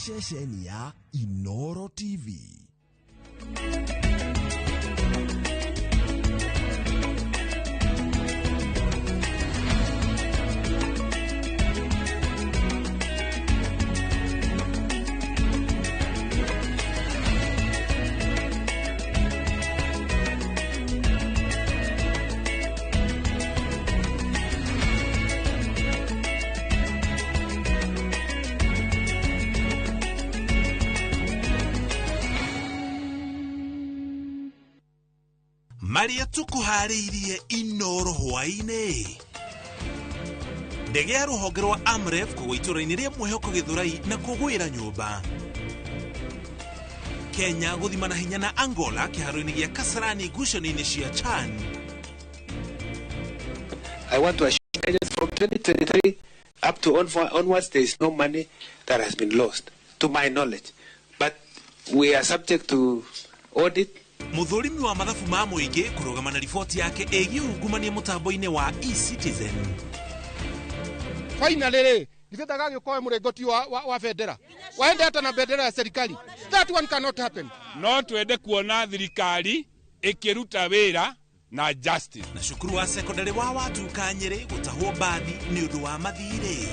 ceceni ya Inoro TV. Maria tukuhariirie Inoro hwaine. Ndege ya ruhonge rwa Amref kugwa itũra-inĩ rĩa Mwĩhoko Gĩthũrai na kũgwĩra nyũmba. Kenya gũthimana hinya na Angola kĩharo-inĩ gĩa Kasarani ngucanio-inĩ cia CHAN. I want to assure Kenyans from 2023 up to onwards there is no money that has been lost to my knowledge, but we are subject to audit. Muthurimi wa mathabu ma mũingĩ kũrũgama na riboti yake ĩgiĩ ungumania mũtambo-inĩ wa eCitizen. Finally, nithethaga gĩũkoe mũrengoti wa bendera. Waende hata na bendera ya serikali. That one cannot happen. No twende kuona thirikari ĩkĩruta wĩra na justice. Na cukuru wa secondary wa watu Kanyere gũtahwo mbathi nĩ ũndũ wa mathirĩ.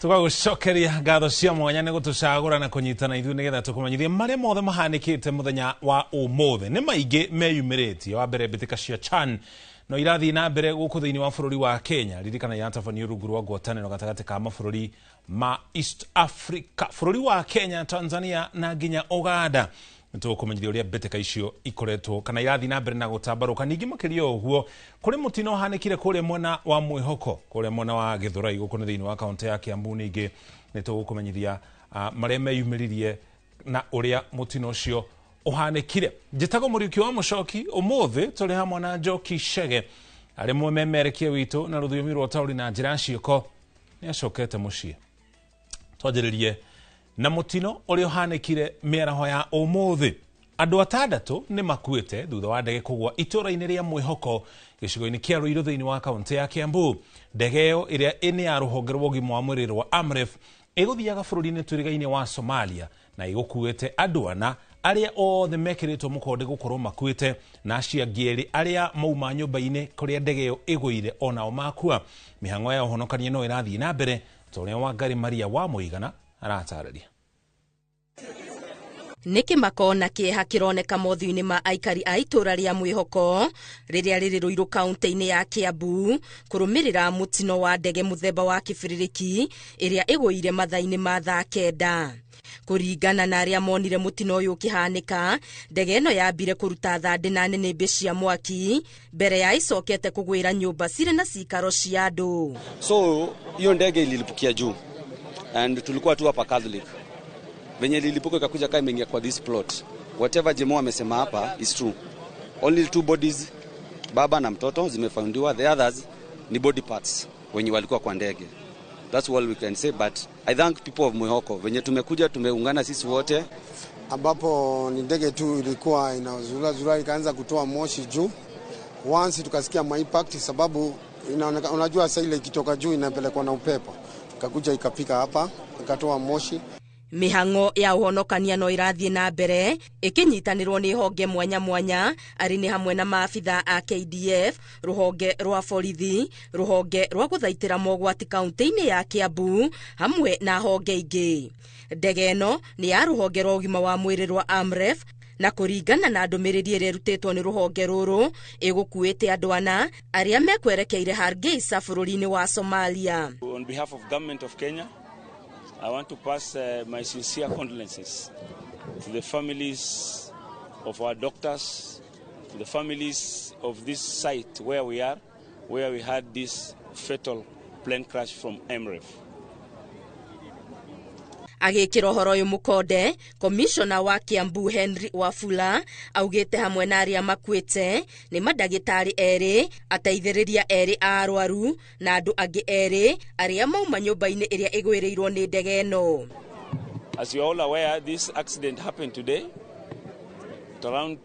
Tugagucokeria ngatho cia mwanya nĩ gũtũcagũra na kũnyitana ithuĩ nĩgetha tũkũmenyithie marĩa mothe mahanĩkĩte mũthenya wa ũmũthĩ. Nĩ maingĩ meyumĩrĩtie. Wa mbere mbĩtĩka cia CHAN no irathiĩ na mbere gũkũ thĩinĩ wa bũrũri wa Kenya. Ririkana yatabanio rungu rwa ngwatanĩro gatagatĩ ka mabũrũri ma East Africa, bũrũri wa Kenya, Tanzania na nginya Uganda. Nĩtũkũmenyithia ũrĩa mbĩtĩka icio ikoretwo kana irathiĩ na mbere na gũtambarũka. Ningĩ makĩria ũguo kũrĩ mũtino ũhanĩkire kũrĩa mwena wa Mwĩhoko, kũrĩa mwena wa Gĩthũrai gũkũ nĩ thĩinĩ wa kaunti ya Kiambu. Ningĩ nĩtũgũkũmenyithia marĩa meyumĩririe na ũrĩa mũtino ũcio ũhanĩkire. Njĩtagwo Mũriũki wa Mũcoki. Ũmũthĩ tũrĩ hamwe na Njoki Chege, arĩ mũmemerekia witũ na rũthiomi rwa taũri na njĩra ciĩko. Nĩacokete mũciĩ. Twanjĩrĩrie na mũtino ũrĩa ũhanĩkire mĩaraho ya ũmũthĩ. Andũ 6 nĩ makuĩte thutha wa ndege kũgwa itũra-inĩ rĩa Mwĩhoko gĩcigo-inĩ kĩa Ruiru thĩinĩ wa kaunti ya Kiambu. Ndege ĩyo ĩrĩa ĩnĩ ya rũhonge rwa ũgima wa mwĩrĩ rwa Amref ĩgũthiaga bũrũri-inĩ tũrigainie wa Somalia na ĩgũkuĩte andũ 4 arĩa othe mekĩrĩtwo mũkonde gũkorwo makuĩte na acio angĩ 2 arĩa mauma nyũmba-inĩ kũrĩa ndege ĩyo ĩgũire onao makua. Mĩhang'o ya ũhonokania no ĩrathiĩ na mbere ta ũrĩa Wangari Maria wa Mũigana aratarĩria. Niki makona kieha kironeka mothiũ-inĩ ma aikari a itũra rĩa Mwĩhoko rĩrĩa rĩrĩ Ruiru kaunti-inĩ ya Kiambu kũrũmĩrĩra mũtino wa ndege mũthemba wa kĩbĩrĩrĩki ĩrĩa ĩgũire mathaa-inĩ ma thaa 9. Kũringana na arĩa monire mũtino ũyũ ũkĩhanĩka, ndege ĩno yambire kũruta thande na nĩnĩmbĩ cia mwaki mbere ya icokete kũgwĩra nyũmba cirĩ na cikaro cia andũ. So hiyo ndege ililipukia juu and tulikuwa tu hapa Catholic. Venye lilipuka ikakuja kama imeingia kwa this plot. Whatever Jemo amesema hapa is true. Only 2 bodies, baba na mtoto, zimefoundiwa. The others ni body parts wenye walikuwa kwa ndege. That's all we can say, but I thank people of Mwĩhoko. Venye tumekuja tumeungana sisi wote, ambapo ni ndege tu ilikuwa inazura ikaanza kutoa moshi juu. Once tukasikia impact sababu inaonekana, unajua sasa ile ikitoka juu inapelekwa na upepo. Ikakuja ikapika hapa, ikatoa moshi. Mĩhang'o ya ũhonokania no irathiĩ na mbere ĩkĩnyitanĩrwo nĩ honge mwanya mwanya arĩ nĩ hamwe na maabitha a KDF, rũhonge rwa borithi, rũhonge rwa gũthaitĩra mogwati kaunti-inĩ ya Kiambu hamwe na honge ingĩ. Ndege ĩno nĩ ya rũhonge rwa ũgima wa mwĩrĩ rwa Amref na kũringana na ndũmĩrĩri ĩrĩa ĩrutĩtwo nĩ rũhonge rũrũ ĩgũkuĩte andũ 4 arĩa mekwerekeire Hargeisa bũrũri-inĩ wa Somalia. On behalf of government of Kenya, I want to pass my sincere condolences to the families of our doctors, to the families of this site where we are, where we had this fatal plane crash from Amref. agikira horo uyu mukonde commissioner wa Kiambu Henry Wafula augite hamwe na aria makwite ni madagitari eri ateithiriria eri arwaru na andu angi eri aria mauma nyumba-ini iria igwirirwo ni ndege eno. As you are all aware, this accident happened today at around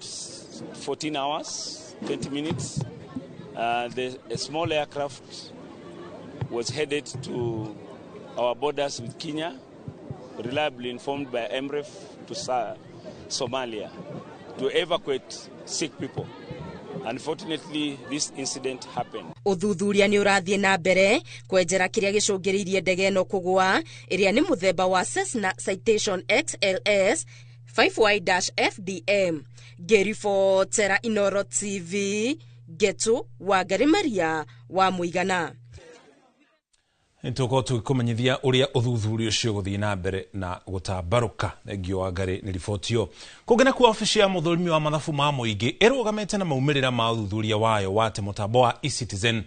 14 hours, 20 minutes. A small aircraft was headed to our borders with Kenya, reliably informed by MREF to Somalia, to evacuate sick people. Unfortunately, this incident happened. Uthuthuria ni urathie na mbere kwenjera kiria gicungiririe ndege eno kugwa iria ni muthemba wa Cessna Citation XLS 5Y-FDM. Gerifotera Inoro TV, Getu wa Garimaria wa Muigana. Ntoko tukumenyithia uria uthuthuria ucio guthii na mbere na gutambaruka ngio wa Ngari ni ribotio kugena ku ofisi ya muthurimi wa mathabu ma muingi irugamete na maumirira ma uthuthuria wayo wate mutambo wa eCitizen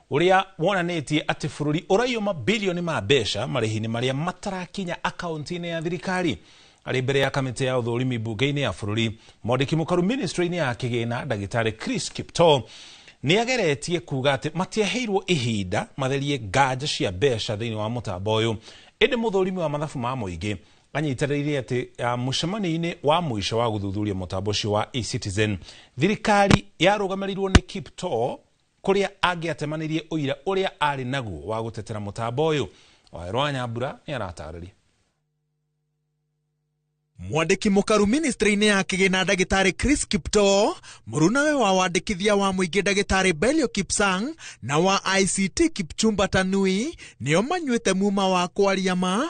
uria wonanitie ati bururi uraiuma bilioni ma mbeca marihini maria matarakinya akaunti-ini ya thirikari. Ari mbere ya kamite ya uthurimi bunge-ini ya bururi Mwandiki Mukaru ministry-ini ya kigina Ndagitari Chris Kipto ni ageretie kuga ati matiaheirwo ihinda matherie nganja cia mbeca thiini wa mutambo uyu. Indi muthurimi wa mathabu ma muingi anyitarĩirie ati mucemani-ini wa mwisho wa guthuthuria mutambo ucio wa eCitizen thirikari yarũgamĩrĩirwo ni Kipto kuria angiatemanirie uira uria ari naguo wa gutetera mutambo uyu. Wairwa Nyambura ni aratarĩria. Mwandiki Mukaru ministry-ini ya kigina Ndagitari Chris Kipto, murunawe wa wandikithia wa muingi Ndagitari Belio Kipsang na wa ICT Kipchumba Tanui nio manyuite muma wa kwaria ma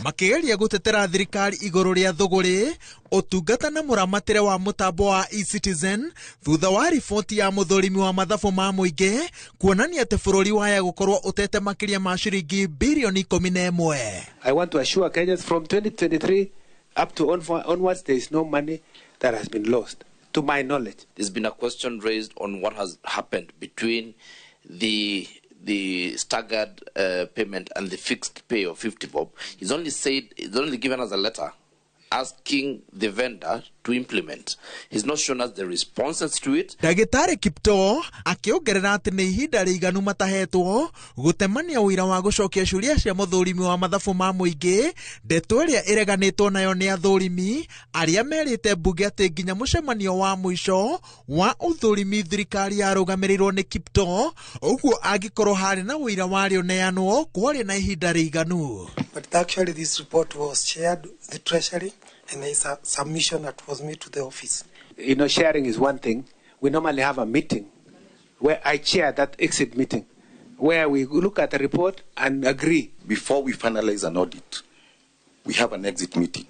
makigeria gutetera thirikari iguru ria thuguri utungata na muramatire wa mutambo wa eCitizen thutha wa riboti ya muthurimi wa mathabu ma muingi kuonania ati bururi waya gukorwo utete makiria ma ciringi bilioni 11. I want to assure Kenyans from 2023 up to onwards, there is no money that has been lost, to my knowledge. There's been a question raised on what has happened between the staggered payment and the fixed pay of 50 bob. He's only given us a letter asking the vendor to implement. He's not shown us the responses to it. Ndagitari Kipto akiongerera ati ni ihinda riganu matahetwo gutemania uira wa gucokia ciuria cia muthurimi wa mathabu ma muingi ndeto iria ireganitwo nayo ni athurimi aria merite bunge ati nginya mucemanio wa mwisho wa uthurimi thirikari yarũgamĩrĩirwo ni Kipto uguo angikorwo hari na uira wario neanwo kwari na ihinda riganu. But actually this report was shared with the Treasury and there is a submission that was made to the office. You know, sharing is one thing. We normally have a meeting where I chair that exit meeting, where we look at the report and agree. Before we finalize an audit, we have an exit meeting.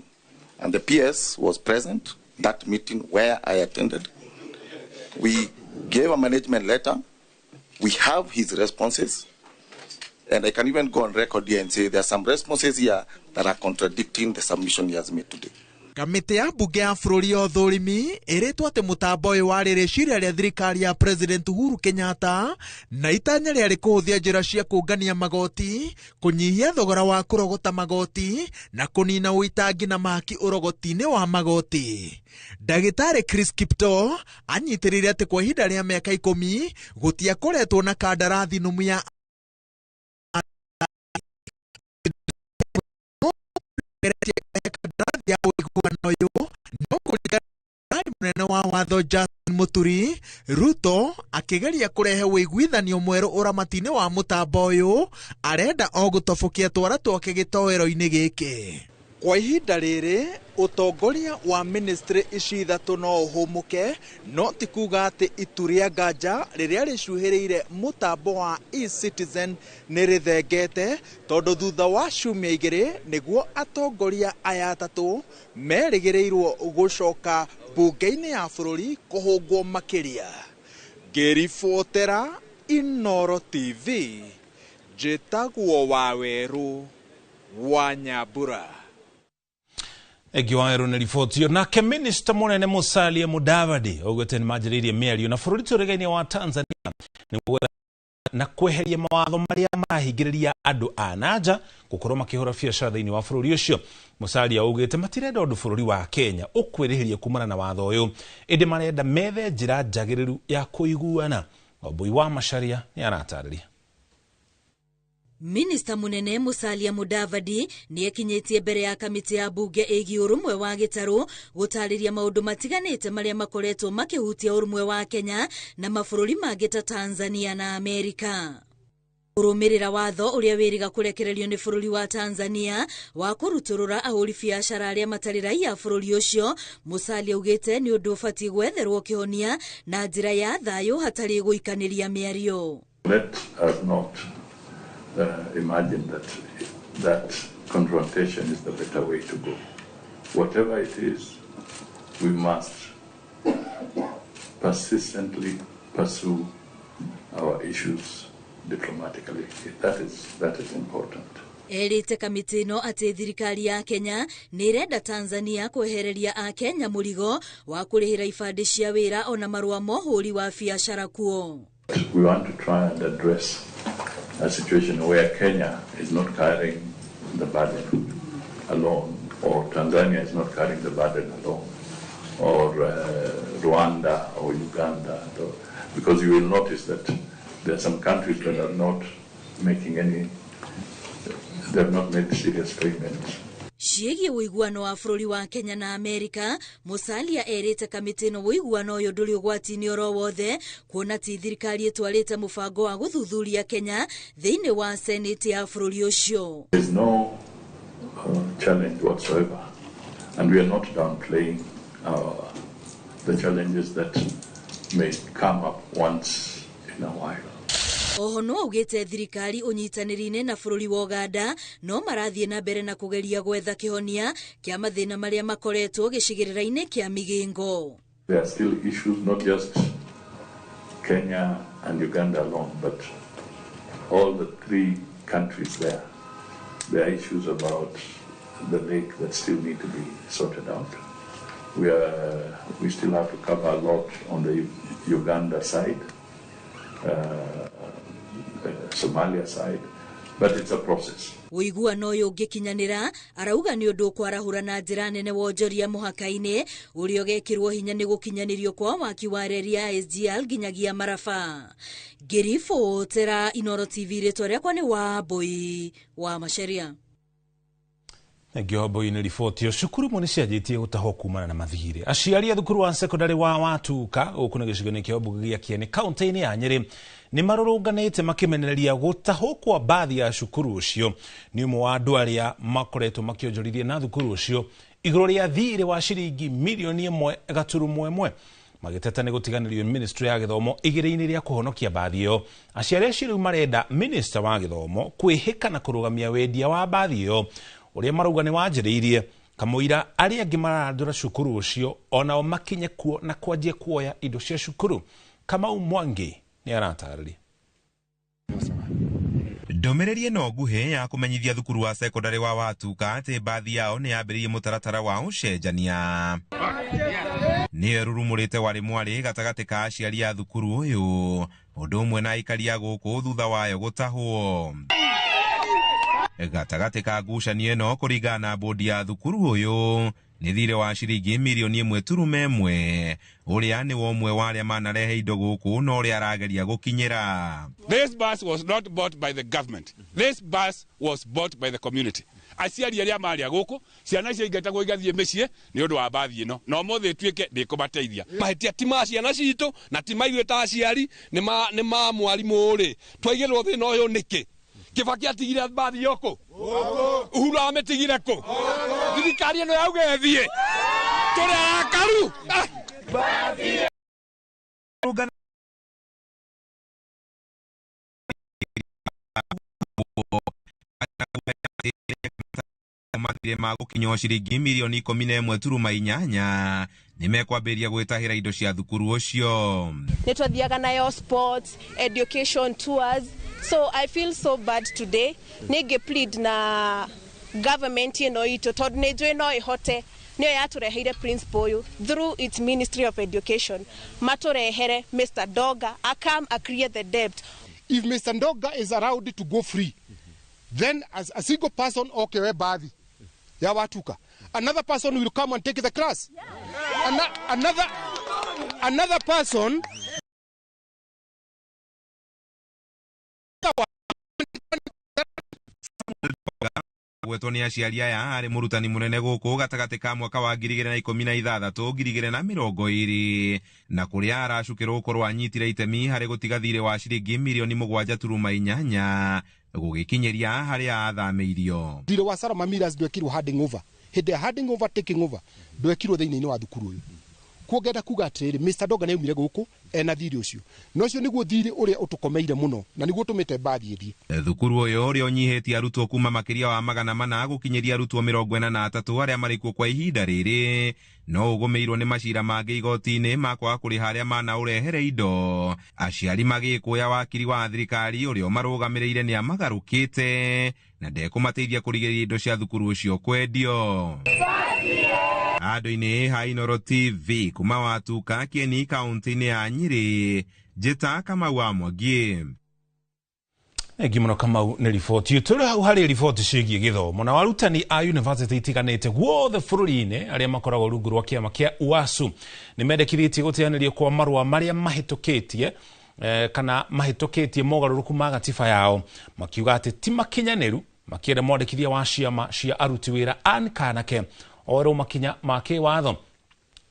And the PS was present, that meeting where I attended. We gave a management letter. We have his responses. And I can even go on record here and say there are some responses here that are contradicting the submission he has made today. Kamite ya bunge ya bururi ya uthurimi iritwo ati mutambo uyu wari riciria ria thirikari ya President Uhuru Kenyatta na itanya riari kuhuthia njira cia kungania magoti, kunyihia thogora wa kurogota magoti na kunina uitangi na maki urogoti-ini wa magoti. Ndagitari Chris Kipto anyitirire ati kwa ihinda ria miaka 10 gutiakoretwo na kandarathi numu ya munene wa watho Justin Muturi Ruto akigeria kurehe wiguithanio mweru uramati-ini wa mutambo uyu arenda o gutobokia twara twake gitoero-ini giki. Kwa ihinda riri utongoria wa ministry ici ithatu no uhumuke, no ti kuga ati itu ria nganja riria ricuhiriire mutambo wa eCitizen ni rithengete, tondu thutha wa ciumia igiri niguo atongoria aya atatu merigiriirwo gucoka bunge-ini ya bururi kuhungwo makiria. Ngiribotera Inoro TV, njitagwo Waweru wa Nyambura. Egiwaero ni ribotio nake Minister munene Musalia Mudavadi ogwete ni majiririe miario na bururi turegainie wa Tanzania ni na kweheria mawatho maria marahingĩrĩria andũ a nanja gũkorwo makĩhũra biacara thĩinĩ wa bũrũri ũcio. Musalia augĩte matirenda ũndũ bũrũri wa Kenya ũkwĩrĩhĩria kumana na watho ũyũ, ĩndĩ marenda methe njĩra njagĩrĩru ya kũiguana. Wambui wa Macharia nĩ aratarĩria. Minista munene Musalia Mudavadi ni ekinyetie mbere ya kamiti ya bunge ĩgiĩ ũrũmwe wa gĩtarũ gũtarĩria maũndũ matiganĩte marĩa makoretwo makĩhutia ũrũmwe wa Kenya na mabũrũri mangĩ ta Tanzania na Amerika. Kũrũmĩrĩra watho ũrĩa wĩrĩga kũrekererio nĩ bũrũri wa Tanzania wa kũrutũrũra ahũri biacara arĩa matarĩ raia bũrũri ũcio, Musalia augĩte nĩ ũndũ ũbatiĩ gwetherwo kĩhonia na njĩra ya thayũ hatarĩ gũikanĩria mĩario. Let us not imagine that confrontation is the better way to go. Whatever it is, we must persistently pursue our issues diplomatically. That is important. Erĩte kamiti ĩno atĩ thirikari ya Kenya nĩ irenda Tanzania kwehereria a Kenya mũrigo wa kũrĩhĩra ibandĩ cia wĩra ona marũa ma ũhũri wa biacara kuo. We want to try and address a situation where Kenya is not carrying the burden alone, or Tanzania is not carrying the burden alone, or Rwanda or Uganda, because you will notice that there are some countries that are not making they have not made serious payments. Ciĩgiĩ ũiguano wa bũrũri wa Kenya na Amerika, Musalia erĩte kamiti ĩno ũiguano ũyũ ndũrĩ ũgwati-inĩ oro wothe, kuona ti thirikari ĩtwarĩte mũbango wa gũthuthuria Kenya thĩinĩ wa Senate ya bũrũri ũcio. There is no challenge whatsoever, and we are not downplaying the challenges that may come up once in a while. Oho no augĩte thirikari ũnyitanĩri-inĩ na bũrũri wa Uganda no marathiĩ na mbere na kũgeria gwetha kĩhonia kĩa mathĩna marĩa makoretwo gĩcigĩrĩra-inĩ kĩa Migingo. There are still issues, not just Kenya and Uganda alone, but all the three countries there. There are issues about the lake that still need to be sorted out. We still have to cover a lot on the Uganda side. Somalia side, but it's a process. Ũiguano ũyũ ũngĩkinyanĩra arauga nĩ ũndũ kwarahũra na njĩra nene wonjoria mũhaka-inĩ ũrĩa ũgekĩrwo hinya nĩ gũkinyanĩrio kwa waki wa reri ya SGR nginyagia Maraba. Ngĩribotera Inooro TV, rĩtwa rĩakwa nĩ Wambui wa Macharia. Wambui nĩ riboti yo. Cukuru imwe nĩcianjĩtie gũtahwo kumana na mathirĩ. Aciari a thukuru wa secondary wa Watuka gũkũ nĩ gĩcigo-inĩ kĩa mbunge gĩa Kieni kaunti-inĩ ya Nyeri nĩ marũrũnganĩte makĩmenereria gũtahwo kwa bathi ya cukuru ũcio nĩ ũmwe wa andũ arĩa makoretwo makĩonjorithia na thukuru ũcio igũrũ rĩa thirĩ wa ciringi mirioni 1.1 magĩteta nĩ gũtiganĩrio ministry ya gĩthomo igĩrĩ-inĩ rĩa kũhonokia bathi ĩyo. Aciari acio rĩu marenda minister wa gĩthomo kwĩhĩka na kũrũgamia wendia wa bathi ĩyo ũrĩa marauga nĩ wanjĩrĩirie, kamũira arĩa angĩ marandũra cukuru ũcio onao makinye kuo na kwanjia kuoya indo cia cukuru. Kamau Mwangi nĩ aratarĩria. Ndũmĩrĩri ĩno nguhĩ ya kũmenyithia thukuru wa secondary wa Watuka atĩ bathi yao nĩ yambĩrĩirie mũtaratara wa ũcenjania. Nĩ rurumũrĩte warĩ mwarĩ gatagatĩ ka aciari a thukuru ũyũ, ũndũ ũmwe na aikari a gũkũ thutha wayo gũtahwo. Gatagatĩ ka ngucanio ĩno kũringana na bodi ya thukuru ũyũ nĩ thirĩ wa ciringi mirioni 1.1 ũrĩa nĩ ũmwe wa arĩa manarehe indo gũkũ na ũrĩa arageria gũkinyĩra. This bus was not bought by the government. This bus was bought by the community. Aciari arĩa marĩa gũkũ ciana cia ingetagwo igathiĩ mĩciĩ nĩ ũndũ wa bathi ĩno na ũmũthĩ ĩtuĩke ndĩkũmateithia. Mahĩtia ti ma ciana citũ na ti maithuĩ ta aciari nĩ ma mwarimũ rĩ twaigĩrwo thĩna ũyũ nĩkĩ? Kibaki atigire bathi yoko Uhuru ametigire ko thirikari ĩno yauga ĩthiĩ tũrĩ arakaru mathirĩ ma gũkinywo ciringi mirioni 11.8 nĩ mekwambĩrĩria gwĩtahĩra indo cia thukuru ũcio. Nĩ twathiaga nayo sports, education tours. So I feel so bad today. Nige plead na government ĩno itũ tondũ nĩ njũĩ no ĩhote nĩyo yatũreheire principal ũyũ through its Ministry of Education matũrehere Mr. Doga come clear the debt. if Mr. Ndoga is allowed to go free, then as a single person, okay, we baadhi ya watuka. Another person will come and take the class. Another person gwetwo nĩ aciari aya arĩ mũrutani mũnene gũkũ gatagatĩ ka mwaka wa 2016-2020 na kũrĩa aracukĩrwo gũkorwo anyitire itemi harĩ gũtiga thirĩ wa ciringi mirioni 7.8 gũgĩkinyĩria harĩa athamĩirio. Thirĩ wa Salama Millers ndwekirwo handing over. Hĩndĩ ya handing over taking over ndwekirwo thĩinĩ wa thukuru ũyũ. Kuongenda kuga atĩrĩ Mr. Ndoga nĩ aumire gũkũ ena thirĩ ũcio. No ũcio nĩguo thirĩ ũrĩa ũtũkomeire mũno na nĩguo tũmĩte mbathi ĩthiĩ. Thukuru ũyũ ũrĩa ũnyihĩtie arutwo kuma makĩria wa 400 gũkinyĩria arutwo 43 arĩa marĩ kuo kwa ihinda rĩrĩ no ũgũmĩirwo nĩ macira mangĩ igoti-inĩ ma kwaga kũrĩha arĩa manaũrehere indo. Aciari magĩkũya wakiri wa thirikari ũrĩa ũmarũgamĩrĩire nĩ amagarũkĩte na ndekũmateithia kũrigĩrĩria indo cia thukuru ũcio kwendio. Andũ-inĩ ha Inoro TV kuma Watuka Kieni kaunti-inĩ ya Nyĩrĩ, Njĩta Kamau wa Mwangi. Mũno Kamau nĩ riboti tũrĩ hau harĩ riboti ciĩgiĩ gĩthomo na arutani a university itiganĩte guothe bũrũri-inĩ arĩa makoragwo rungu rwa kĩama kĩa UASU nĩ mendekithĩtie gũteanĩrio kwa marũa marĩa mahĩtũkĩtie kana mahĩtũkĩtie mogarũrũku ma gatiba yao, makiuga atĩ ti makinyanĩru, makĩenda mwandĩkithia wa ciama cia aruti wĩra Anne Kanake oro makinya ma kĩwatho.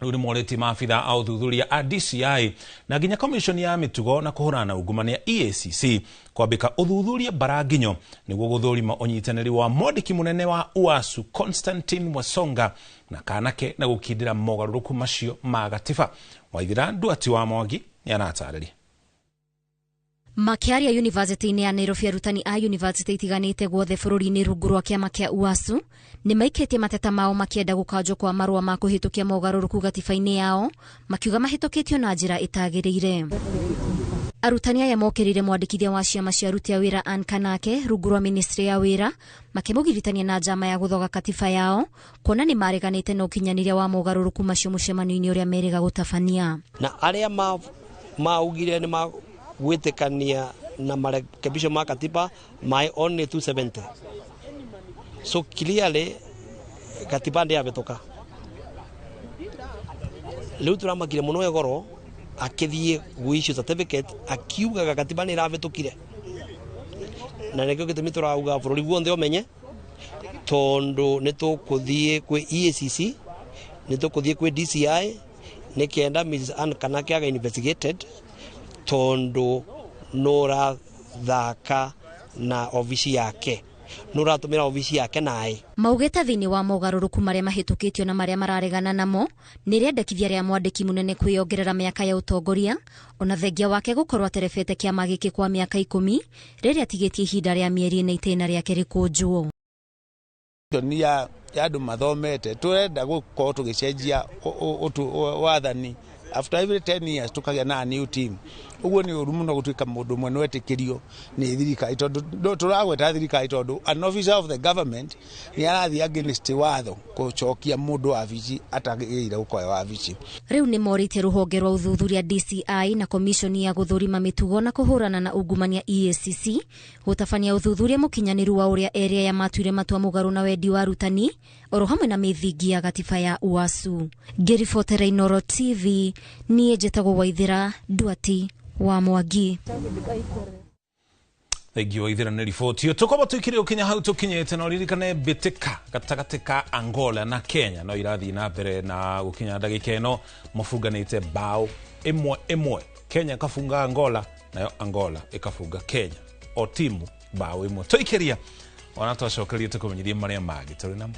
Rĩu nĩ morĩtie maabitha a ũthuthuria a DCI na nginya komishoni ya mĩtugo na kũhũrana na ungumania EACC kwambĩka ũthuthuria Baranginyo nĩguo gũthũrima ũnyitanĩri wa mwandĩki mũnene wa UASU Constantine Wasonga na Kanake na gũkindĩra mogarũrũku macio ma gatiba. Waithira Nduati wa Mwangi nĩ anatarĩria. Makiaria university-inĩ ya Nairobi, arutani a university itiganĩte guothe bũrũri-inĩ rungu rwa kĩama kĩa UASU nĩ maikĩtie mateta mao makĩenda gũkanjwo kwa marũa ma kũhĩtũkia mogarũrũku gatiba-inĩ yao, makiuga mahĩtũkĩtio na njĩra ĩtagĩrĩire. Arutani aya mokĩrĩire mwandĩkithia wa ciama cia aruti a wĩra Anne Kanake rungu rwa ministry ya wĩra, makĩmũgiritania na njama ya gũthoga katiba yao, kuona nĩ mareganĩte na ũkinyanĩria wa mogarũrũku macio mũcemanio-inĩ ũrĩa merĩga gũtabania. Na arĩa maugire nĩ gwĩtĩkania na marekebisho ma katiba my only 270. So clearly katiba ndio yabetoka. Leo turamakire muno egoro akithie guisho certificate akiuga katiba ni rabetokire. Na nekyo gitumi turauga bũrũri wothe ũmenye tondu nitukuthie kwi EACC, nitukuthie kwi DCI, nikienda Mrs. Anne Kanake aga investigated tondu nora thaka na ofisi yake, nora tumira ofisi yake nae. Maugĩte thĩinĩ wa mogarũrũku marĩa mahĩtũkĩtio na marĩa mararegana namo nĩ rĩendekithia rĩa mwandĩki mũnene kwĩongerera mĩaka ya ũtongoria, ona thengia wake gũkorwo aterebete kĩama gĩkĩ kwa mĩaka 10 rĩrĩa atigĩtie ihinda rĩa mĩeri na itĩna rĩake rĩkũnjwo. Ya andũ mathomete turenda gũkorwo tũgĩcenjia wathani after every 10 years tukagĩa na new team. Uguo nĩ ũru mũno gũtuĩka mũndũ ũmwe nĩ wetĩkĩrio nĩ thirikari tondu turagweta thirikari tondu an officer of the government nĩ arathiĩ against watho gũcokia mũndũ wabici atagĩrĩire gũkorwo wabici. Rĩu nĩ morĩte rũhonge rwa ũthuthuria DCI na komishoni ya gũthũrima mĩtugo na kũhũrana na ungumania EACC gũtabania ũthuthuria mũkinyanĩru wa ũrĩa area ya matuire matua mũgarũ na wendi wa arutani oro hamwe na mĩthingi ya gatiba ya UASU. Ngĩribotera Inoro TV, niĩ njĩtagwo Waithira Nduati wa Mwangi. Thank you Waithira nĩ riboti. Tũkoba tũikire ũkinya hau tũkinyĩte na ũririkane mbĩtĩka gatagatĩ ka Angola na Kenya no irathiĩ na mbere na gũkinya ndagĩka ĩno mafunganĩte bao ĩmwe. Kenya kafunga Angola nayo Angola ĩkafunga Kenya, o timu bao ĩmwe. Tũikĩria ona twacokerie tũkũmenyithie marĩa mangĩ tũrĩ namo.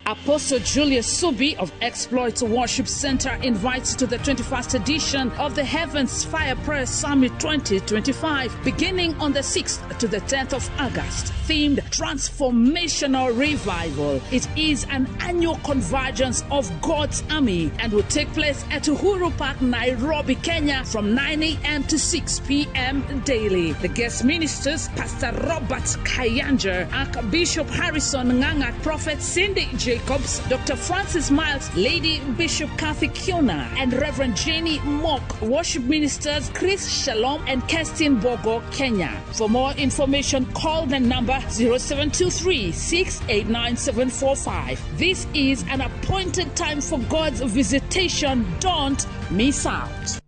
Apostle Julius Subi of Exploits Worship Center invites you to the 21st edition of the Heavens Fire Prayer Summit 2025, beginning on the 6th to the 10th of August. Themed Transformational Revival. It is an annual convergence of God's army and will take place at Uhuru Park, Nairobi, Kenya from 9 a.m. to 6 p.m. daily. The guest ministers, Pastor Robert Kayanja, Archbishop Harrison Nganga, Prophet Cindy Jacobs, Dr. Francis Miles, Lady Bishop Kathy Kiona, and Reverend Jenny Mock. Worship ministers Chris Shalom and Kestin Bogo, Kenya. For more information, call the number 0723 689 745. This is an appointed time for God's visitation. Don't miss out.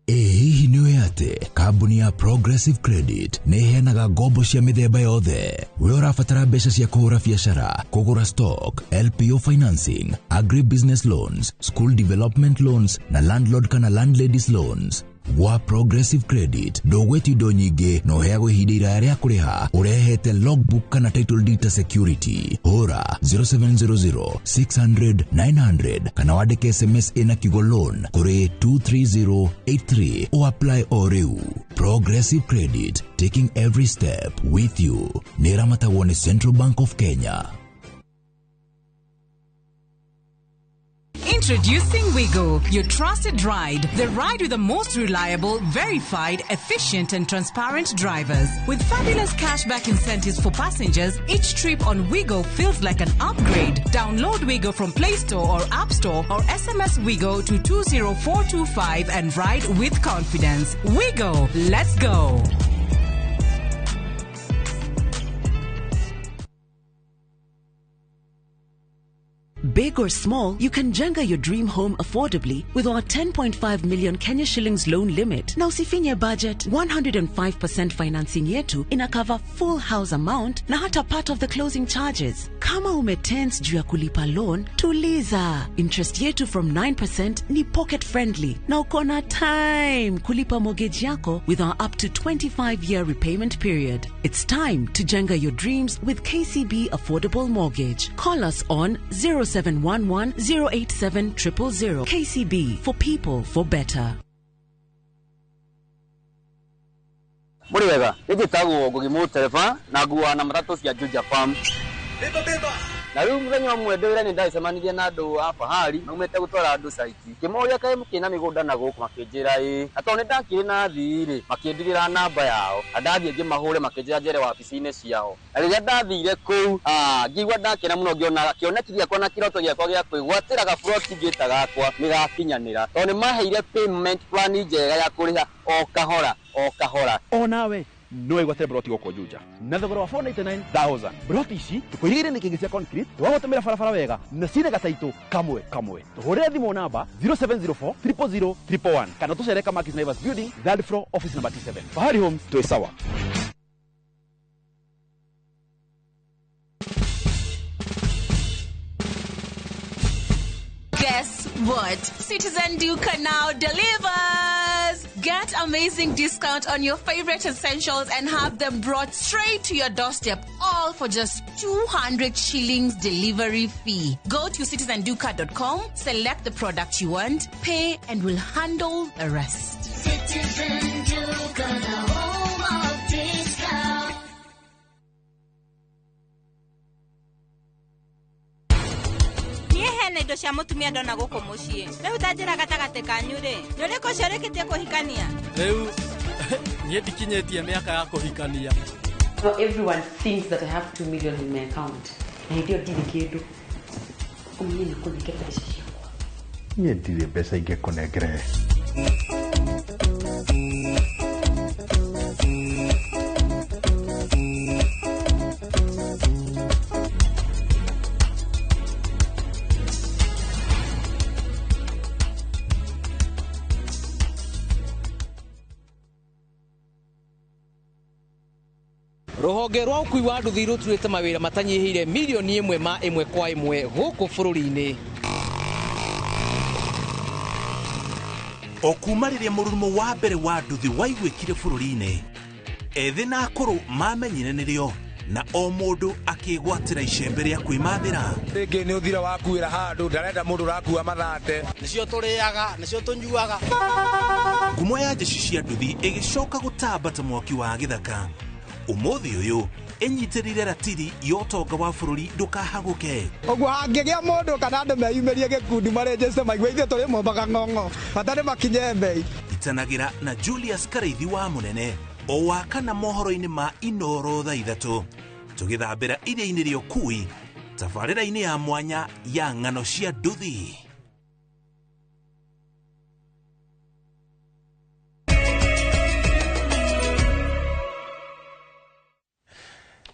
Hihi nĩũĩ atĩ kambuni ya Progressive Credit nĩ ĩheanaga ngombo cia mĩthemba yothe. We ũrabatara mbeca cia kũhũra biacara, kũgũra stock, LPO financing, agribusiness loans, school development loans na landlord kana landladies loans. Wa Progressive Credit ndũgwĩtio indo nyingĩ no heagwo ihinda iraya rĩa kũrĩha ũrehete logbook kana title deed ta security. Hũra 0700 600 900 kana wandĩke SMS ĩna kiugo loan kũrĩ 23083 o apply o rĩu. Progressive Credit, taking every step with you. Nĩ ĩramatagwo nĩ Central Bank of Kenya. Introducing Wigo, your trusted ride. The ride with the most reliable, verified, efficient and transparent drivers. With fabulous cashback incentives for passengers, each trip on Wigo feels like an upgrade. Download Wigo from Play Store or App Store or SMS Wigo to 20425 and ride with confidence. Wigo, let's go. Big or small, you can jenga your dream home affordably with our 10.5 million Kenya shillings loan limit. Now sifinye budget, 105% financing yetu inakava full house amount na hata part of the closing charges. Kama umetense juu ya kulipa loan, tuliza. Interest yetu from 9% ni pocket friendly. Na ukona time kulipa mortgage yako with our up to 25-year repayment period. It's time to jenga your dreams with KCB Affordable Mortgage. Call us on 0711-087-000. KCB, for people, for better. Muri wega, nigitagwo Ngugimu Tereba na nguwa na matatu cia Juja Farm. Beba. Na rĩu mũthenya ũmwe ndĩwĩra nĩ ndacemanirie na andũ a Fahari maumĩte gũtwara andũ saiti. Kĩmoria kaĩ mũkĩna mĩgũnda na gũkũ makĩnjĩra na tondũ nĩndakĩrĩ na thirĩ makĩndigĩra namba yao. Ndathiĩ ngĩmahũre makĩnjĩra njere wabici-inĩ ciao. Na rĩrĩa ndathire kũu ngĩigua ndakena mũno ngĩona kĩoneki gĩakwa na kĩroto gĩakwa gĩa kwĩgwatĩra gaburoti ngĩta gakwa nĩgakinyanĩra. Tondũ nĩmaheire payment plan njega ya kũrĩha o kahora. O nawe no igwate broti goko Juja na thogora wa 499,000. Broti ici tukwirigire ni kingi cia concrete twagotomera barabara wega na cine gataito kamwe tuhore thimo namba 0704 000 111 kana tucereka Markis Naivas Building, third floor, office number 27. Fahari Homes, to sawa. Guess what? Citizen Duka now delivers! Get amazing discount on your favorite essentials and have them brought straight to your doorstep, all for just 200 shillings delivery fee. Go to citizenduka.com, select the product you want, pay, and we'll handle the rest. Citizen Duka, the home of discount. Hena indo cia mutumia ndona guku mucii riu tanjira gatagate kanyu ri nuriko ciorikitie kuhikania riu nie ndikinyetie miaka ya kuhikania. So everyone thinks that I have 2 million in my account. Na ndio ndiri kindu umenye na kunengera mbeca ciakwa. Nie ndire mbeca ingĩkũnengere. Ruhonge rwa ukui wa nduthi ruturite mawira matanyihire milioni 1 ma 1 kwa 1 guku bururi-ini. Okuma riria mururumo wa mbere wa nduthi waigwikire bururi-ini, ethĩ na akũrũ mamenyire nĩrĩo na o mũndũ akĩgwatĩra icembe rĩa kwĩmathĩra. Rĩngĩ nĩ ũthira wakuĩra handũ ndarenda mũndũ ũrakua mathate. Nĩcio tũrĩaga, nĩcio tũnyuaga. Ngumo ya njeci cia nduthi ĩgĩcoka gũtamba ta mwaki wa gĩthaka. Ũmũthĩ ũyũ enyitĩrĩire ratiri ya ũtonga wa bũrũri ndũkahagũke. Ũguo hangĩgĩa mũndũ kana andũ meyumĩrie gĩkundi marĩnjĩce maigua ithuĩ tũrĩ mombaga ng'ong'o matarĩ makinye mbei. Itanagĩra na Julius Karaithi wa Mũnene o wakana mohoro-inĩ ma Inooro thaa 3 tũgĩthambĩra iria-inĩ rĩa Ũkui tabarĩra-inĩ ya mwanya ya ng'ano cia nduthi.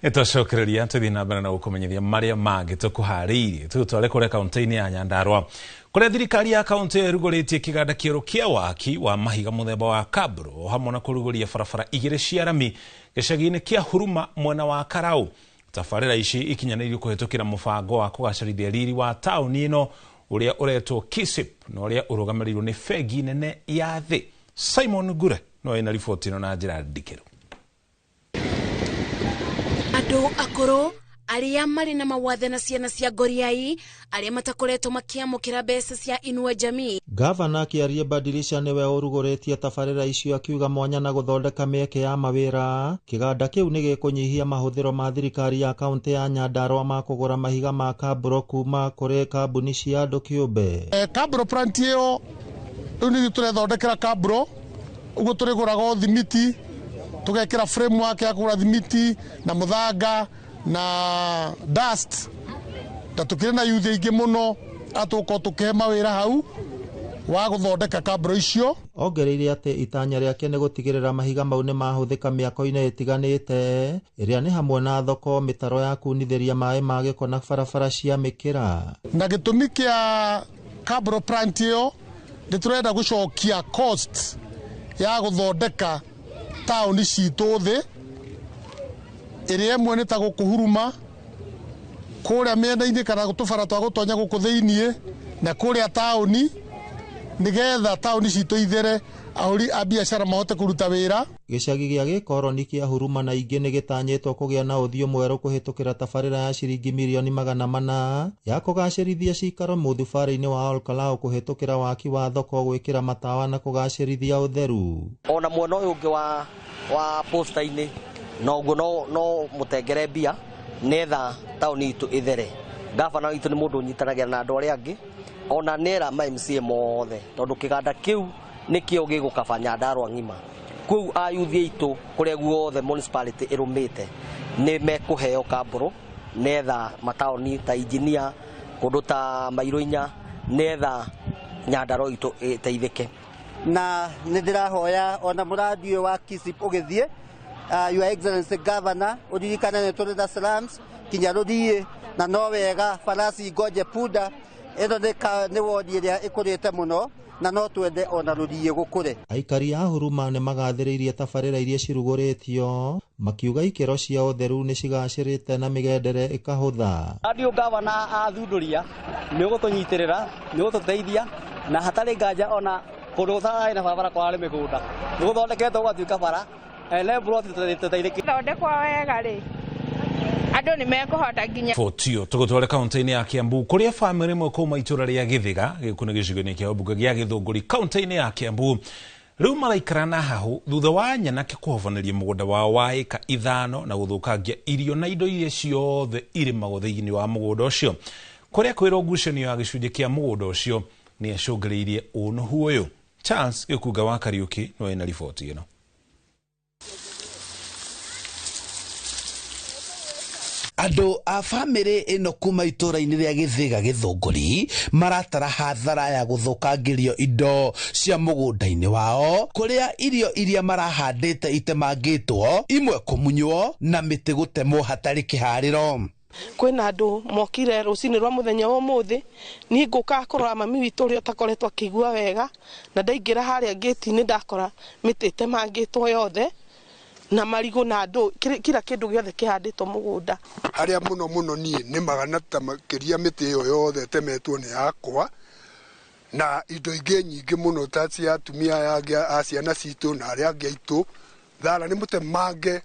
Itocokereria tuthi na mbere na gukumenyithia maria mangĩ tũkũharĩirie tũtware kũrĩa kaunti-inĩ ya Nyandarua kũrĩa thirikari ya kaunti ĩrugũrĩtie kĩganda kĩerũ kĩa waki wa mahiga mũthemba wa Kabro o hamwe na kũrugũria barabara igĩrĩ cia rami gĩcagi-inĩ kĩa Huruma mwena wa Karau. Tabarĩra ici ikinyanĩirio kũhetũkĩra mũbango wa kũgacĩrithia riri wa taũni ĩno ũrĩa ũretwo KISIP na ũrĩa ũrũgamĩrĩirwo nĩ bengi nene ya thĩ. Simon Gure no ena riboti ĩno na njĩra ndikĩru. Andũ akũrũ arĩa marĩ na mawathe na ciana cia ngoriai arĩa matakoretwo makĩamũkĩra mbeca cia Inua Jamii. Gavana akĩaria Badilisha nĩwe ũrugũrĩtie tabarĩra icio akiuga mwanya na gũthondeka mĩeke ya mawĩra. Kĩganda kĩu nĩ gĩkũnyihia mahũthĩro ma thirikari ya kaunti ya Nyandarua ma kũgũra mahiga ma Kabro kuma kũrĩ kambuni cia andũ kĩũmbe. Kabro plant ĩyo rĩu nĩ tũrethondekera Kabro ũguo tũrĩgũraga thimiti tugekira framework ya kugura thimiti na muthanga na dust da tukire na youth ingi muno atuko tuke mawira hau wa guthondeka Kabro icio. Ongereire atĩ itanya rĩake nĩ gũtigĩrĩra mahiga mau nĩ mahũthĩka mĩako-inĩ ĩtiganĩte ĩrĩa nĩ hamwe na thoko, mĩtaro ya kunithĩria maĩ ma gĩko na barabara cia mĩkĩra. Na gĩtũmi kĩa Kabro plant ĩyo nĩ tũrenda gũcokia cost ya guthondeka tauni citũ thĩ ĩrĩa ĩmwe nĩ ta gũkũ Huruma kũrĩa mĩena-inĩ kana tũbara twa gũtonya gũkũ thĩiniĩ na kũrĩa tauni nĩgetha tauni citũ ithere ahũri a biacara mahote kũruta wĩra. Gĩcagi gĩa gĩkoroni kĩa Huruma na ingĩ nĩ gĩtanyĩtwo kũgĩa na ũthiũ mwerũ kũhetũkĩra tabarĩra ya ciringi mirioni 400 ya kũgacĩrithia cikaro mũthubarĩ-inĩ wa Olkalau kũhetũkĩra waki wa thoko, gwĩkĩra matawa na kũgacĩrithia ũtheru. Ona mwena ũyũ ũngĩ wa posta-inĩ noguo no mũtengere mbia netha taũni itũ ithere. Gavana witũ nĩ mũndũ ũnyitanagĩra na andũ arĩa angĩ ona nera ma MCA mothe tondũ kĩganda kĩu nĩkĩo gĩgũkaba Nyandarua ng'ima. Kũu ayuthi aitũ kũrĩa guothe municipality ĩrũmĩte nĩ mekũheo Kabro netha mataũni ta Injinia kũndũ ta Mairũ-inya netha Nyandarua itũ ĩteithĩke. Na nĩndĩrahoya ona mũradi ũyũ wa KISIP ũgĩthiĩ Your Excellency Governor ũririkane nĩ tũrĩ na slums kinya rũthiĩ na no wega farasi ngoje punda ĩno nĩ wodi ĩrĩa ĩkũrĩte mũno na no twende ona rũthiĩ gũkũre. Aikari a Huruma nĩ magathĩrĩirie tabarĩra iria cirugũrĩtio makiuga ikĩro cia ũtheru nĩ cigacĩrĩte na mĩgendere ĩkahũtha. Radio Governor athuthuria nĩ gũtũnyitĩrĩra nĩ gũtũteithia na hatarĩ nganja ona kũndũ gũtarĩ na barabara kwarĩ mĩgũnda nĩ gũthondeketwo gũgatuĩka bara thondekwo wega rĩ andũ nĩ mekũhota nginya Fotio tũgũtware kaunti-inĩ ya Kiambu kũrĩa bamĩrĩ ĩmwe kuuma itũra rĩa Gĩthĩga gĩkũ nĩ gĩcigo-inĩ kĩa ũmbunge gĩa Gĩthũngũri kaunti-inĩ ya Kiambu rĩu maraikara na hahũ thutha wa nyanake kũhobanĩria mũgũnda wao wa ĩka 5 na gũthũkangia irio na indo iria ciothe irĩmagwo thĩinĩ wa mũgũnda ũcio kũrĩa kwĩrwo ngucanio ya gĩcunjĩ kĩa mũgũnda ũcio nĩ acũngĩrĩirie ũnuhu ũyũ. Charles Gĩkunga wa Kariuki no ena riboti ĩno. Andũ a bamĩrĩ ĩno kuma itũra-inĩ rĩa Gĩthĩga Gĩthũngũri maratara hathara ya gũthũkangĩrio indo cia mũgũnda-inĩ wao kũrĩa irio iria marahandĩte itemangĩtwo, imwe kũmunywo na mĩtĩ gũtemwo hatarĩ kĩharĩro. Kwĩna andũ mokire rũcinĩ rwa mũthenya wa ũmũthĩ niĩ ngũka kũrora mami witũ ũrĩa ũtakoretwo akĩigua wega na ndaingĩra harĩa gate-inĩ ndakora mĩtĩ ĩtemangĩtwo yothe na marigũ na andũ kila kĩndũ gĩothe kĩhandĩtwo mũgũnda. Arĩa mũno niĩ nĩ magana ta makĩria mĩtĩ ĩyo yothe temetwo nĩ yakwa na indo ingĩ nyingĩ mũno ta cia atumia a ciana citũ na arĩa angĩ aitũ thara nĩ mũtemange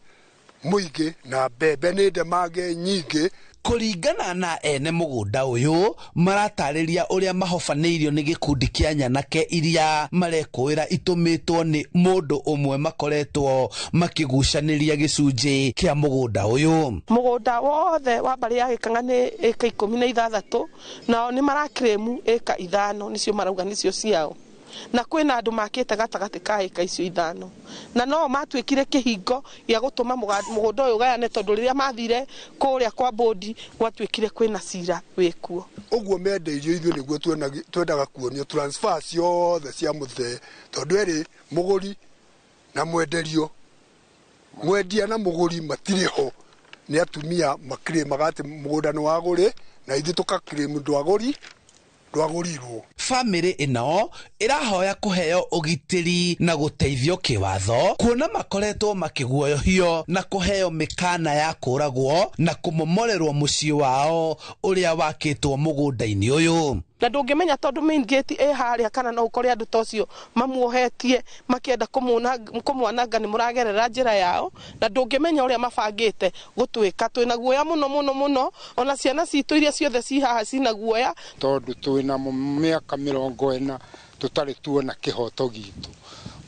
muingi na mbembe nĩ ndemange nyingĩ. Kũringana na ene mũgũnda ũyũ maratarĩria ũrĩa mahobanĩirio nĩ gĩkundi kĩa nyanake iria marekũĩra itũmĩtwo nĩ mũndũ ũmwe makoretwo makĩgucanĩria gĩcunjĩ kĩa mũgũnda ũyũ. Mũgũnda wothe wa Mbarĩ ya Gĩkang'a nĩ ĩka 16 nao nĩ marakiremu ĩka 5 nĩcio marauga nĩcio ciao, na kwĩna andũ makĩte gatagatĩ ka ĩka icio 5 na no matuĩkire kĩhingo gĩa gũtũma mũgũnda ũyũ gayane tondũ rĩrĩa mathire kũrĩa kwa bodi gwatuĩkire kwĩna cira wĩkuo. Ũguo mendeirio ithuĩ nĩguo twendaga kuonio transfer ciothe cia mũthee tondũ erĩ mũgũri na mwenderio, mwendia na mũgũri matirĩ ho, nĩ atumia makirĩmaga atĩ mũgũnda nĩ wagũrĩ na ithuĩ tũgakirĩmu ndwagũrirwo. Famĩlĩ ĩno ĩrahoya kũheo ũgitĩri na gũteithio kĩwatho kuona makoretwo makĩguoyohio na kũheo mĩkana ya kũragwo na kũmomorerwo mũciĩ wao ũrĩa wakĩtwo mũgũnda-inĩ ũyũ. Na ndũngĩmenya tondũ main gate ĩ harĩa kana no ũkore andũ tocio mamuohetie makĩenda kũmwananga nĩ mũragerera njĩra yao, na ndũngĩmenya ũrĩa mabangĩte gũtwĩka. Twĩna guoya mũno ona ciana citũ iria ciothe ci haha cina guoya tondũ twĩna mĩaka 40 tũtarĩ tuona kĩhoto gitu.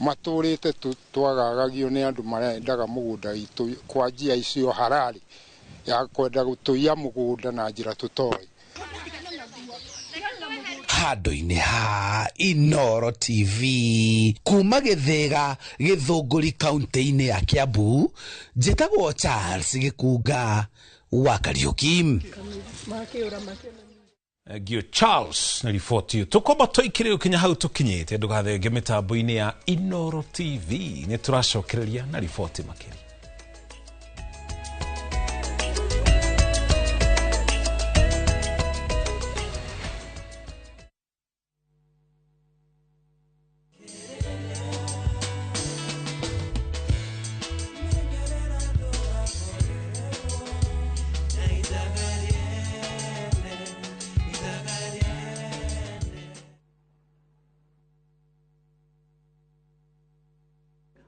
Matũrĩte twagagagio nĩ andũ marendaga mũgũnda witũ kwa njia icio harari ya kwenda gũtũiya mũgũnda na njĩra tũtoĩ. Handũ-inĩ ha Inooro TV kuma Gĩthĩga Gĩthũngũri kaunti-inĩ ya Kiambu, njĩtagwo Charles Gĩkunga wa Kariũki. Gio Charles na riboti tukomba toikire ukinya hau tukinyite ndugathenge mitambo-ini ya Inooro TV ni turacokereria na riboti makiri.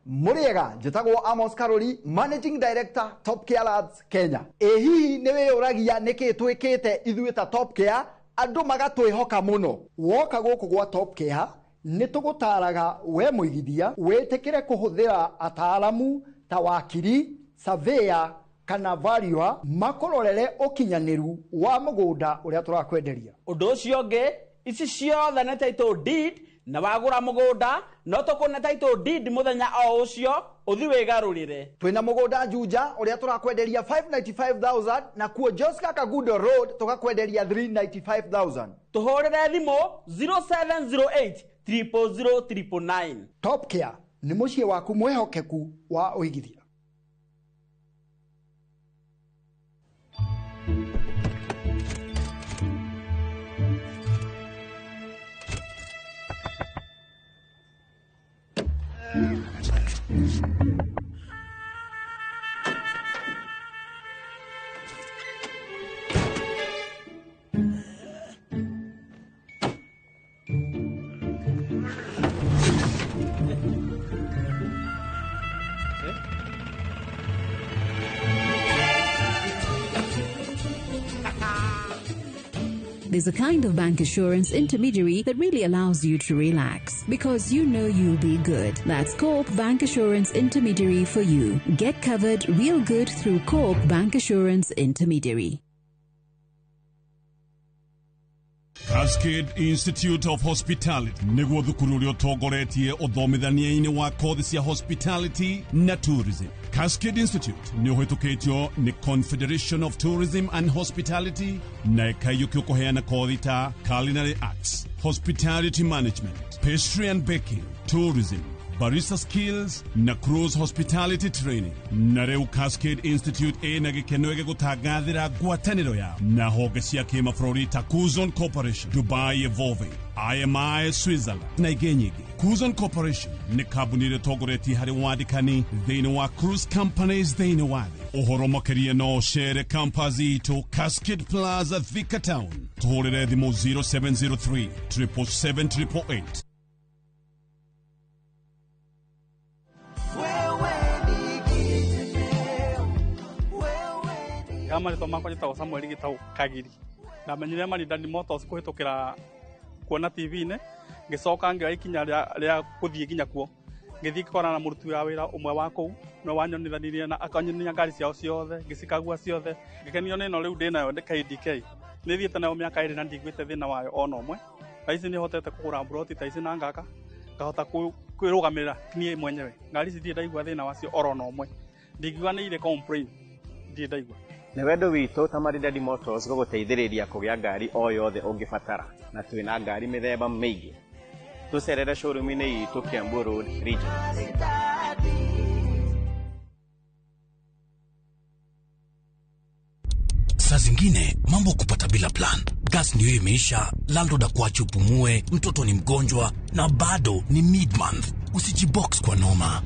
Muriega, njĩtagwo Amos Karori, Managing Director Top Care Labs Kenya. Hihi nĩ wĩyũragia nĩkĩ twĩkĩte ithuĩ ta Top Care andũ magatwĩhoka mũno? Woka gũkũ gwa Top Care nĩ tũgũtaraga we mũigithia wĩtĩkĩre kũhũthĩra ataalamu ta wakiri, surveyor kana valuer makororere ũkinyanĩru wa mũgũnda ũrĩa tũrakwenderia. Ũndũ ũcio ũngĩ, ici ciothe nĩ title deed na wagũra mũgũnda no tũkũne title deed mũthenya o ũcio ũthi wĩgarũrĩre. Twĩna mũgũnda Juja ũrĩa tũrakwenderia 595,000 na kuo Joska Kagudo Road tũgakwenderia 395,000. Tũhũrĩre thimũ 0708 000 999. Top Care nĩ mũciĩ waku mwĩhokeku wa ũigithia. There's a kind of bank assurance intermediary that really allows you to relax because you know you'll be good. That's Coop Bank Assurance Intermediary for you. Get covered real good through Coop Bank Assurance Intermediary. Cascade Institute of Hospitality niguo thukuru uria utongoretie uthomithania-ini wa kothi cia hospitality na tourism. Cascade Institute ni uhitukitio ni Confederation of Tourism and Hospitality na ikayuki kuheana kothi ta culinary arts, hospitality management, pastry and baking, tourism, barista skills na cruise hospitality training. Na reu Cascade Institute na gikeno gigutangathira ngwataniro yao na honge cia kimabũrũri ta Kuzon Corporation, Dubai Evolving, IMI Switzerland na ingĩ nyingĩ. Kuzon Corporation ni kambuni ĩrĩa ĩtongoretie harĩ wandĩkani thĩinĩ wa cruise companies thĩinĩ wa thĩ. Ũhoro makĩria no ũcere campus itũ Cascade Plaza Thika Town. Tũhũrĩre thimũ 0703 777 888. kama rito makwa njitagwo Samuel Gitau Kagiri ndamenyire Marindani Motors kuhitukira kuona TV-inĩ ngicoka ngioya ikinya ria kuthii nginya kuo ngithii korana na muruti wa wira umwe wa kuu no wanyonithanirie na akanyonia ngari ciao ciothe ngicikagua ciothe ngikenio nino riu ndinayo ndi KDK ni thiete nayo miaka iri na ndigwite thina wayo ona umwe taici ni hotete kugura broti taici na ngaka ngahota kwirugamirira nie mwenyewe ngari ici ndie ndaigua thina wacio orona umwe ndingiuga ni ile complain ndie ndaigua nĩ wendo witũ ta Marindani Motors gũgũteithĩrĩria kũgĩa ngari o yothe ũngĩbatara na twĩna ngari mĩthemba mĩingĩ tucerere showroom-inĩ itũ Kiambu Road Region. Saa zingine mambo kupata bila plan. Gas ndio imeisha, landlord akuache upumue, mtoto ni mgonjwa na bado ni mid-month. Usijibox kwa noma.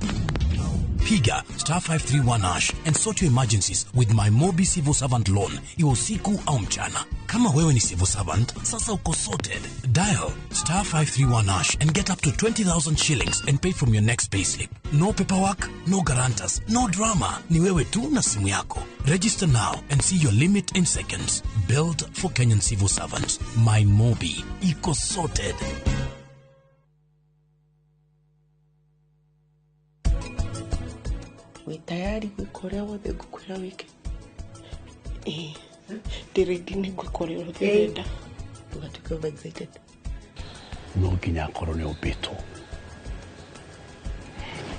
Piga *531# and sort your emergencies with my Mobi Civil Servant Loan. Iwe usiku au mchana. Kama wewe ni civil servant, sasa uko sorted. Dial *531# and get up to 20,000 shillings and pay from your next payslip. No paperwork, no guarantors, no drama. Ni wewe tu na simu yako. Register now and see your limit in seconds. Built for Kenyan civil servants. My Mobi. Iko sorted. We tayari kukorea wothe ngukwira wike diredi ni ngukorea wothe wenda tugatuka excited no kinya korone opito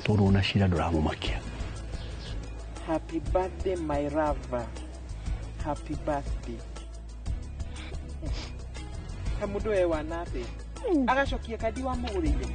toro na shira ndoramo makia. Happy birthday my Rava, happy birthday. Kamudo ewa nate agacokia kadi wa mugurire.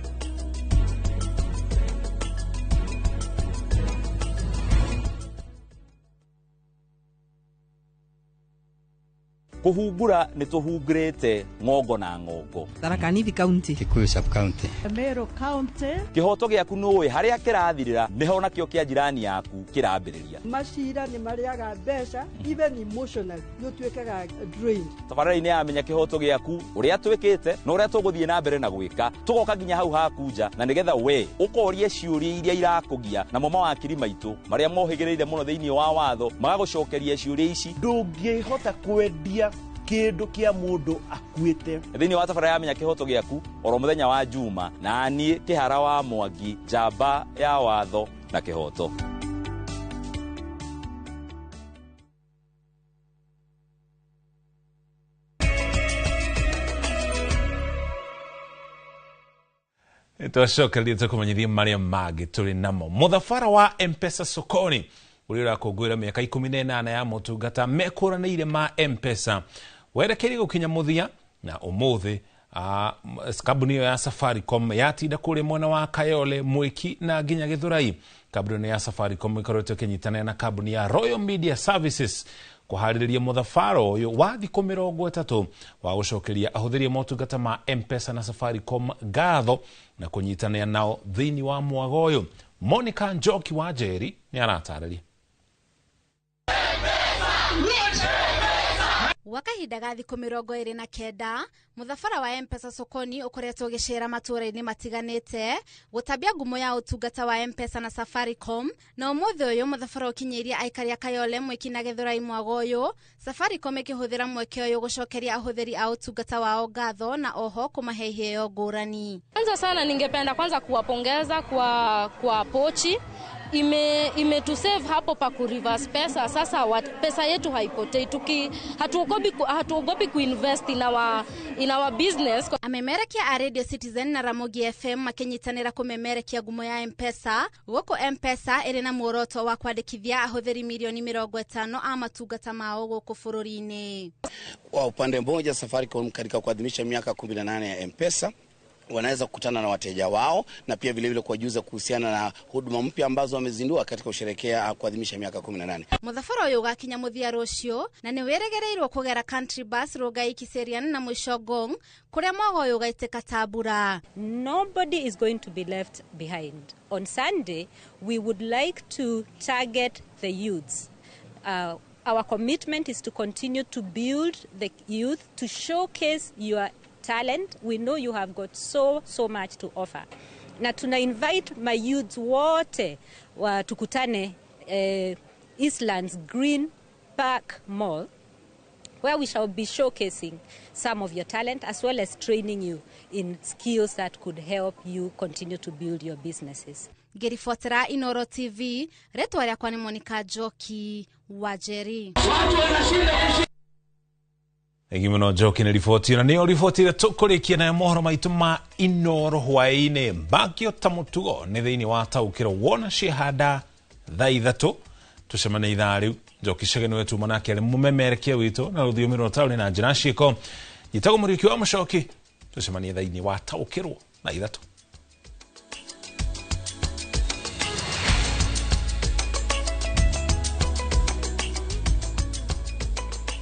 Kuhumbura ni tuhungurite ngongo na ngongo. Tharaka Nithi County, Kikuyu Sub County, Meru County. Kihoto giaku nuwe haria kirathirira niho nakio kia jirani yaku kirambiriria. Mashira ni mariaga mbeca even emotional yo twekaga drain. Tabarĩra-inĩ ya menya kihoto giaku uria twikite no uria tuguthie na mbere na gwika tugoka nginya hau hakunja na nigetha we ukorie ciuria iria irakugia na mama wa kiri maitu maria mohigireire muno thiini wa watho magagucokeria ciuria ici ndungihota kwendia kindu kia mundu akuite thiini wa tabarĩra ya menya kihoto giaku oro muthenya wa Juma na nie Kihara wa Mwangi njamba ya watho na kihoto. Twacokereria tukumenyithia maria mangĩ tũrĩ namo. Mũthafara wa M-Pesa sokoni ũrĩa ũrakũngũĩra mĩaka 18 ya motungata mekũranĩire ma M-Pesa werekeire gũkinya mũthia na ũmũthĩ kambuni ya Safaricom yatinda kũrĩ mwena wa Kayole, Mwiki na nginya Gĩthũrai. Kambuni ya Safaricom ĩkoretwo ĩkĩnyitanĩra na kambuni ya Royal Media Services kuharĩrĩria mũthafara ũyũ wa thikũ 30 wa gũcokeria ahũthĩri motungata ma M-Pesa na Safaricom ngatho na kũnyitanĩra nao thĩinĩ wa mwaga ũyũ. Monica Njoki wa Njeri nĩ aratarĩria. Wakahinda ga thikũ 29 mũthafara wa M-Pesa sokoni ũkoretwo ũgĩcera matũũra-inĩ matiganĩte gũtambia ngumo ya ũtungata wa M-Pesa na Safaricom, na ũmũthĩ ũyũ mũthafara ũkinyĩirie aikari a Kayole, Mwiki na Gĩthũrai mwaga ũyũ, Safaricom ĩkĩhũthĩra mweke ũyũ gũcokeria ahũthĩri a ũtungata wao ngatho na oho kũmahe iheo ngũrani. Kwanza sana ningependa kwanza kuwapongeza kwa pochi imetusave hapo pa ku reverse pesa. Sasa pesa yetu haipotei, hatuogopi kuinvest in our business. Amemerekia a Radio Citizen na Ramogi FM makinyitanira kumemerekia ngumo ya M-Pesa gũkũ M-Pesa ĩrĩ na muoroto wa kwandĩkithia ahũthĩri milioni 50 a matungata mao gũkũ bũrũri-inĩ. Kwa upande mmoja, Safaricom katika kuadhimisha miaka 18 ya M-Pesa wanaweza kukutana na wateja wao na pia vile vile kuwajuza kuhusiana na huduma mpya ambazo wamezindua katika kusherehekea kuadhimisha miaka 18. Mũthafara ũyũ ũgakinya mũthia rũciũ na nĩ weregereirwo kũgera Country Bus Rongai, Kiserian na Mwisho Ngong kũrĩa mwaga ũyũ ũgaitĩka Tambura. Nobody is going to be left behind. On Sunday, we would like to target the youths. Our commitment is to continue to build the youth, to showcase your talent. We know you have got so much to offer. Na tuna invite my youths wote tukutane Eastlands Green Park Mall, where we shall be showcasing some of your talent as well as training you in skills that could help you continue to build your businesses. Ngirifuatira Inoro TV, retwa rĩakwa nĩ Monica Njoki Wajeri. Egimono Njoki nĩ riboti na nĩyo riboti ĩrĩa tũkũrĩkia nayo mohoro maitũ ma Inoro hwaĩ-inĩ. Mbakio ta mũtugo nĩ thĩinĩ wa taũkĩro wona ciĩhanda thaa ithatũ. Tucemane ithaa rĩu. Njoki Cegeni wetu manake arĩ mũmemerekia witũ na rũthiomi rwa taũni na njĩra ciĩko. Njĩtagwo Mũriũki wa Mũchoki. Tucemanie thĩinĩ wa taũkĩro thaa ithatũ.